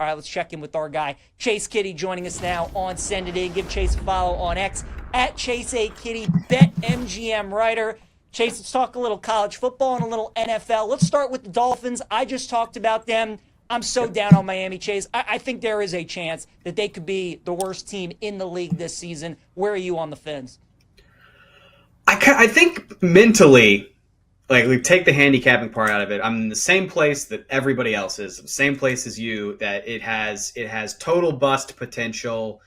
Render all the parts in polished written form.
All right, let's check in with our guy, Chase Kiddy, joining us now on Send It In. Give Chase a follow on X at Chase A. Kiddy, BetMGM writer. Chase, let's talk a little college football and a little NFL. Let's start with the Dolphins. I just talked about them. I'm so down on Miami, Chase. I think there is a chance that they could be the worst team in the league this season. Where are you on the Fins? I think mentally, like, we take the handicapping part out of it. I'm in the same place that everybody else is, the same place as you, that it has total bust potential.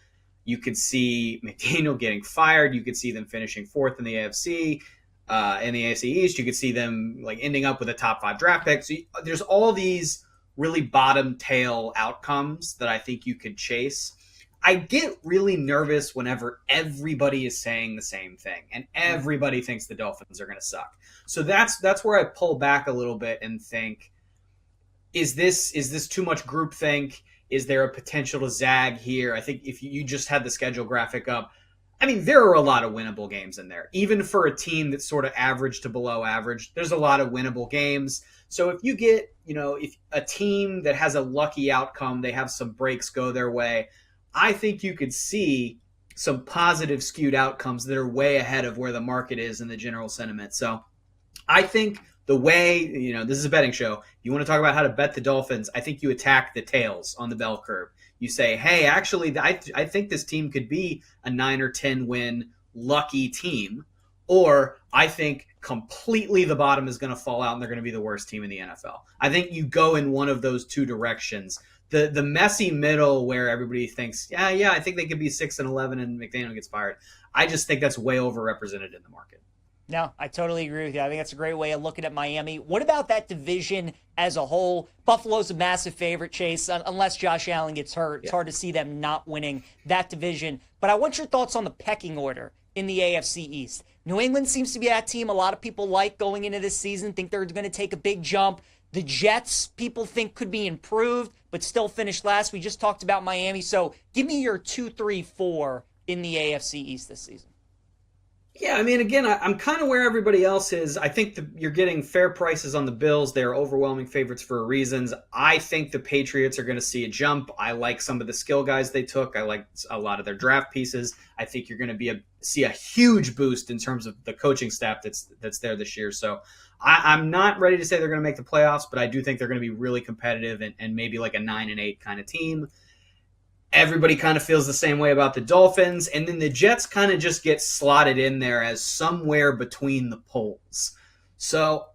You could see McDaniel getting fired. You could see them finishing fourth in the AFC. In the AFC East, you could see them like ending up with a top 5 draft pick. So there's all these really bottom tail outcomes that I think you could chase. I get really nervous whenever everybody is saying the same thing and everybody thinks the Dolphins are going to suck. So that's where I pull back a little bit and think, is this too much groupthink? Is there a potential to zag here? I think if you just had the schedule graphic up, I mean, there are a lot of winnable games in there. Even for a team that's sort of average to below average, there's a lot of winnable games. So if you get, if a team that has a lucky outcome, they have some breaks go their way, I think you could see some positive skewed outcomes that are way ahead of where the market is in the general sentiment. So I think the way, this is a betting show. You want to talk about how to bet the Dolphins, I think you attack the tails on the bell curve. You say, hey, actually, I think this team could be a 9 or 10 win lucky team, or I think completely the bottom is going to fall out and they're going to be the worst team in the NFL. I think you go in one of those two directions. The messy middle where everybody thinks, yeah, I think they could be 6-11 and McDaniel gets fired. I just think that's way overrepresented in the market. No, I totally agree with you. I think that's a great way of looking at Miami. What about that division as a whole? Buffalo's a massive favorite, Chase. Unless Josh Allen gets hurt, it's hard to see them not winning that division. But I want your thoughts on the pecking order in the AFC East. New England seems to be that team a lot of people like going into this season, think they're going to take a big jump. The Jets, people think could be improved, but still finished last. We just talked about Miami. So give me your 2, 3, 4 in the AFC East this season. Yeah, I mean, again, I'm kind of where everybody else is. I think you're getting fair prices on the Bills. They're overwhelming favorites for reasons. I think the Patriots are going to see a jump. I like some of the skill guys they took. I like a lot of their draft pieces. I think you're going to see a huge boost in terms of the coaching staff that's there this year. So I'm not ready to say they're going to make the playoffs, but I do think they're going to be really competitive and maybe like a 9-8 kind of team. Everybody kind of feels the same way about the Dolphins. And then the Jets kind of just get slotted in there as somewhere between the poles. So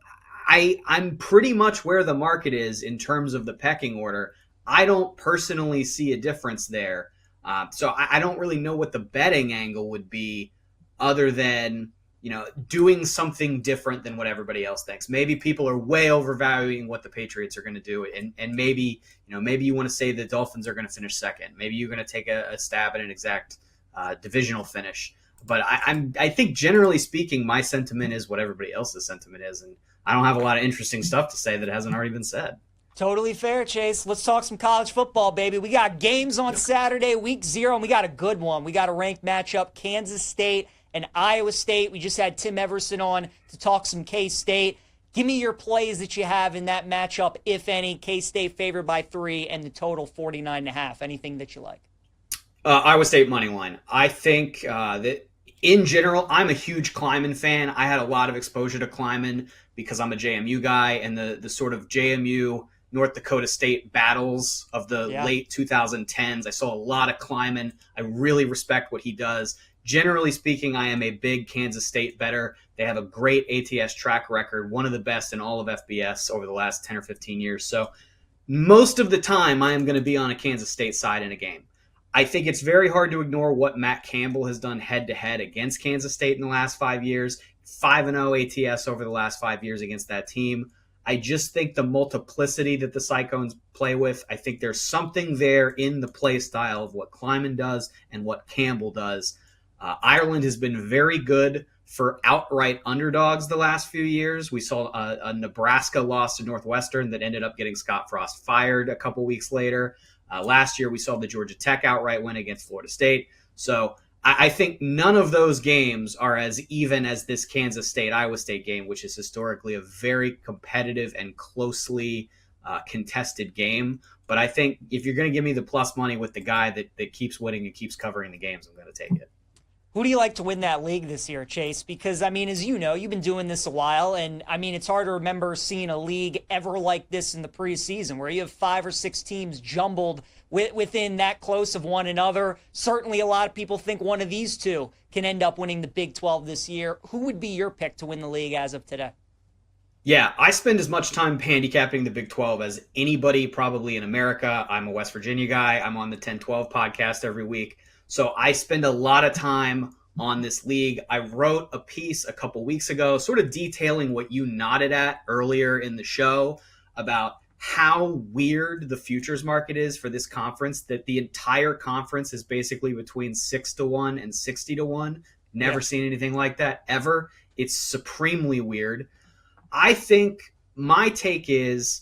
I'm pretty much where the market is in terms of the pecking order. I don't personally see a difference there. So I don't really know what the betting angle would be other than, doing something different than what everybody else thinks. Maybe people are way overvaluing what the Patriots are going to do. And maybe, maybe you want to say the Dolphins are going to finish second. Maybe you're going to take a stab at an exact divisional finish. But I think generally speaking, my sentiment is what everybody else's sentiment is. And I don't have a lot of interesting stuff to say that hasn't already been said. Totally fair, Chase. Let's talk some college football, baby. We got games on Saturday, week 0, and we got a good one. We got a ranked matchup, Kansas State and Iowa State. We just had Tim Everson on to talk some K-State. Give me your plays that you have in that matchup, if any. K-State favored by 3 and the total 49.5. Anything that you like? Iowa State money line. I think that in general, I'm a huge Kleiman fan. I had a lot of exposure to Kleiman because I'm a JMU guy, and the sort of JMU North Dakota State battles of the late 2010s. I saw a lot of Kleiman. I really respect what he does. Generally speaking, I am a big Kansas State bettor. They have a great ATS track record, one of the best in all of FBS over the last 10 or 15 years. So most of the time, I am going to be on a Kansas State side in a game. I think it's very hard to ignore what Matt Campbell has done head-to-head against Kansas State in the last 5 years. 5-0 ATS over the last 5 years against that team. I just think the multiplicity that the Cyclones play with, I think there's something there in the play style of what Kleiman does and what Campbell does. Ireland has been very good for outright underdogs the last few years. We saw a Nebraska loss to Northwestern that ended up getting Scott Frost fired a couple weeks later. Last year, we saw the Georgia Tech outright win against Florida State. So I think none of those games are as even as this Kansas State-Iowa State game, which is historically a very competitive and closely contested game. But I think if you're going to give me the plus money with the guy that keeps winning and keeps covering the games, I'm going to take it. Who do you like to win that league this year, Chase? Because, I mean, as you know, you've been doing this a while, and, I mean, it's hard to remember seeing a league ever like this in the preseason, where you have 5 or 6 teams jumbled within that close of one another. Certainly a lot of people think one of these two can end up winning the Big 12 this year. Who would be your pick to win the league as of today? Yeah, I spend as much time handicapping the Big 12 as anybody probably in America. I'm a West Virginia guy. I'm on the 10-12 podcast every week. So I spend a lot of time on this league. I wrote a piece a couple weeks ago sort of detailing what you nodded at earlier in the show about how weird the futures market is for this conference, that the entire conference is basically between 6-1 and 60-1. Never seen anything like that ever. It's supremely weird. I think my take is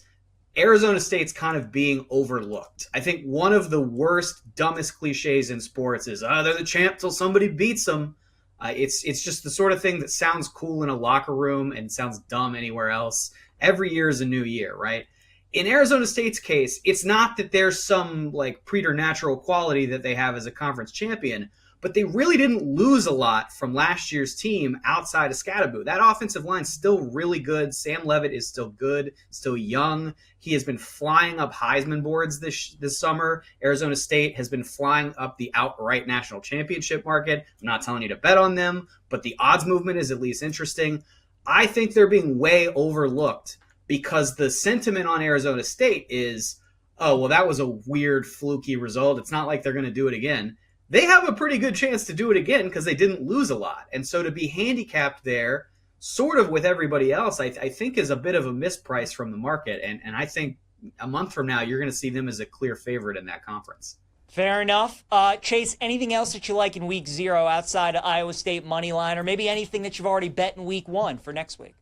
Arizona State's kind of being overlooked. I think one of the worst, dumbest cliches in sports is, they're the champ till somebody beats them. It's just the sort of thing that sounds cool in a locker room and sounds dumb anywhere else. Every year is a new year, right? In Arizona State's case, it's not that there's some like preternatural quality that they have as a conference champion, but they really didn't lose a lot from last year's team outside of Scadaboo. That offensive line's still really good. Sam Levitt is still good, still young. He has been flying up Heisman boards this summer. Arizona State has been flying up the outright national championship market. I'm not telling you to bet on them, but the odds movement is at least interesting. I think they're being way overlooked because the sentiment on Arizona State is, oh, well, that was a weird, fluky result. It's not like they're going to do it again. They have a pretty good chance to do it again because they didn't lose a lot. And so to be handicapped there, sort of with everybody else, I think is a bit of a misprice from the market. And I think a month from now, you're going to see them as a clear favorite in that conference. Fair enough. Chase, anything else that you like in week 0 outside of Iowa State money line, or maybe anything that you've already bet in week 1 for next week?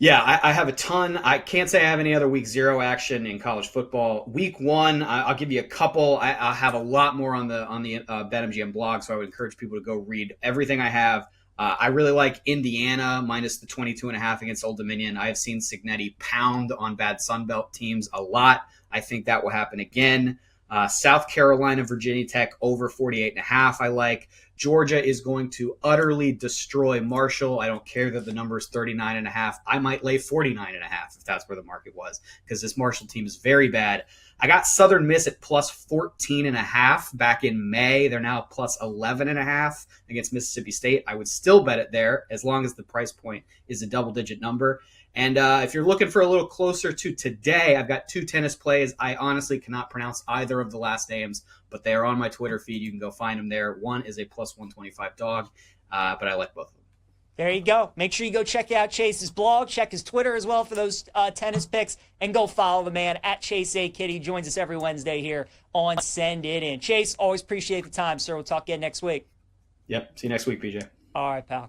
Yeah, I have a ton. I can't say I have any other week 0 action in college football. Week 1, I'll give you a couple. I'll have a lot more on the BetMGM blog, so I would encourage people to go read everything I have. I really like Indiana minus the 22.5 against Old Dominion. I have seen Cignetti pound on bad Sunbelt teams a lot. I think that will happen again. South Carolina, Virginia Tech over 48.5. I like. Georgia is going to utterly destroy Marshall. I don't care that the number is 39.5. I might lay 49.5 if that's where the market was, because this Marshall team is very bad. I got Southern Miss at plus 14.5 back in May. They're now plus 11.5 against Mississippi State. I would still bet it there as long as the price point is a double-digit number. And if you're looking for a little closer to today, I've got 2 tennis plays. I honestly cannot pronounce either of the last names, but they are on my Twitter feed. You can go find them there. One is a plus 125 dog, but I like both of them. There you go. Make sure you go check out Chase's blog, check his Twitter as well for those tennis picks, and go follow the man at Chase A. Kiddy. Joins us every Wednesday here on Send It In. Chase, always appreciate the time, sir. We'll talk again next week. Yep. See you next week, PJ. All right, pal.